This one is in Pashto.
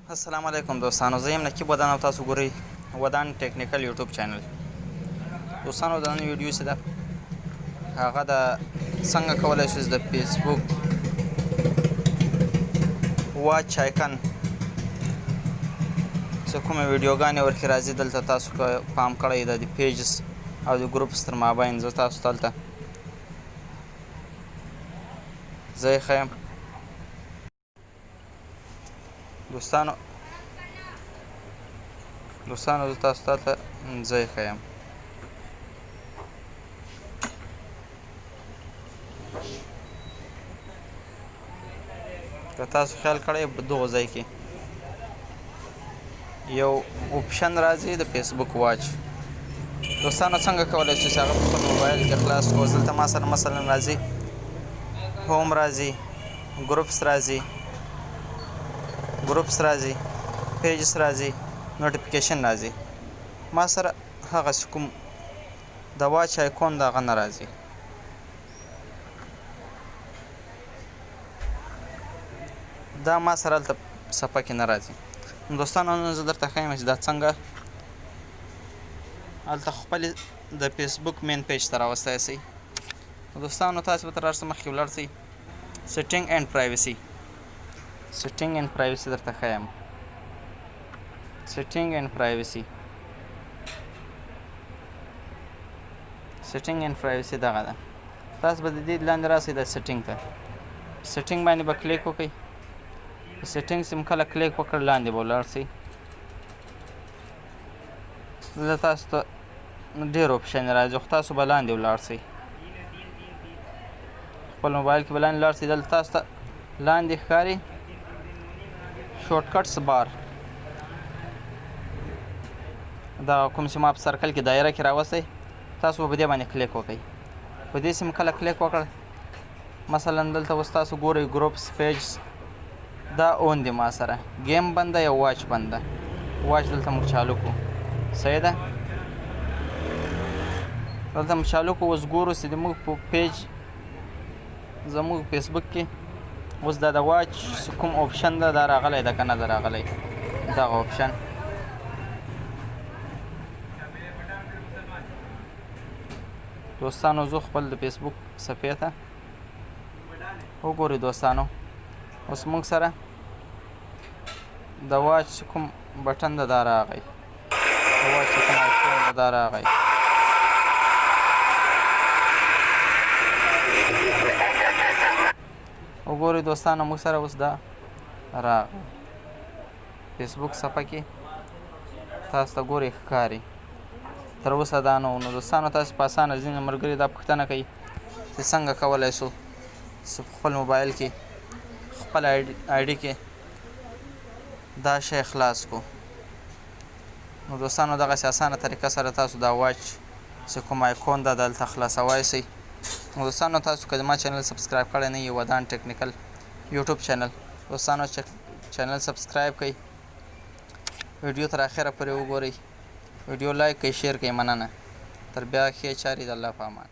السلام علیکم دوستانو، زه یم نقیب ودان او تاسو ګورئ ودان ټیکنیکل یوټیوب چینل. دوستانو د نن ویډیو چې ده هغه د څنګه کولی شئ د فیسبوک واچ ايکان څه کومې ویډیوګانې ورکې راځي دلته تاسو که پام کړی د پیجز او د ګروپس تر مابین زه تاسو ته هلته زه یې ښیم. دوستانو زه تاسو ته هلته زه یې ښیم. که تاسو خیال کړی دغه ځای کې یو اپشن راځي د فیسبوک واچ. دوستانو څنګه کولی شئ چې هغه په خپل موبایل کې خلاص کړو. دلته ما سره مثلا راځي هوم راځي، ګروپس راځي، پیجز راځي، نوټیفیکیشن راځي. ما سره هغه چې کوم د واچ آیکون د هغه نه راځي. دا ما سره هلته صفحه کې نه راځي. دوستانو نن زه درته ښیم چې دا څنګه هلته خپل د فیسبوک مین پیج ته راوستی شئ. دوستانو تاسو به تر هر څه مخکې ولاړ شئ سیټینګ اینډ پرایوسي درته ښیم. سیټینګ اینډ پرایوسي دغه ده. تاسو به د دې لاندې راسئ د سیټینګ ته. سیټینګ باندې به کلیک وکئ. په سیټینګ چې کله کلیک وکړ لاندې به ولاړ شئ. دلته تاسو ته ډېر اپشن راځي خو تاسو به لاندې ولاړ شئ. خپل موبایل کې به لاندې ولاړ شئ. دلته تاسو ته لاندې ښکاري شورټکټس بار. دا کوم چې ما په سرکل کې دایره کې راوستی تاسو به په دې باندې کلیک وکئ. په دې چې کله کلیک وکړ مثلا دلته اوس تاسو ګورئ ګروپس پیجز دا اون دی. ما سره گیم بنده یا واچ بنده. واچ دلته موږ چالو کړو. صحیح ده. دلته موږ چالو کړو. اوس ګورو چې زموږ په پیج زموږ فیسبوک کې اوس دا د واچ کوم اپشن ده دا راغلی ده که نه ده راغلی دغه اپشن. دوستانو زه خپل د فیسبوک صفحې ته وګورئ. دوستانو اوس موږ سره د واچ کوم بټن ده دا راغی. د واچ کوم آیکون ده دا راغی. وګورئ دوستانو موږ سره اوس دا راغی. فیسبوک صفحه کې تاسو ته ګورئ ښکاري. تر اوسه دا نه و. نو دوستانو تاسو په اسانه ځینې ملګري دا پوښتنه کوي چې څنګه کولی شو چې په خپل موبایل کې خپل آی ډي کې دا شی خلاص کو. نو دوستانو دغسې اسانه طریقه سره تاسو دا واچ چې کوم آیکون ده دلته خلاصولی شئ. نو دوستانو تاسو که زما چینل سبسکرايب کړی نه یې ودان ټیکنیکل یوټیوب چینل، دوستانو چینل سبسکرايب کړئ. ویډیو تر اخره پورې وګورئ. ویډیو لایک کړئ، شیر کړئ. مننه. تر بیا ښې چارې د الله په امان.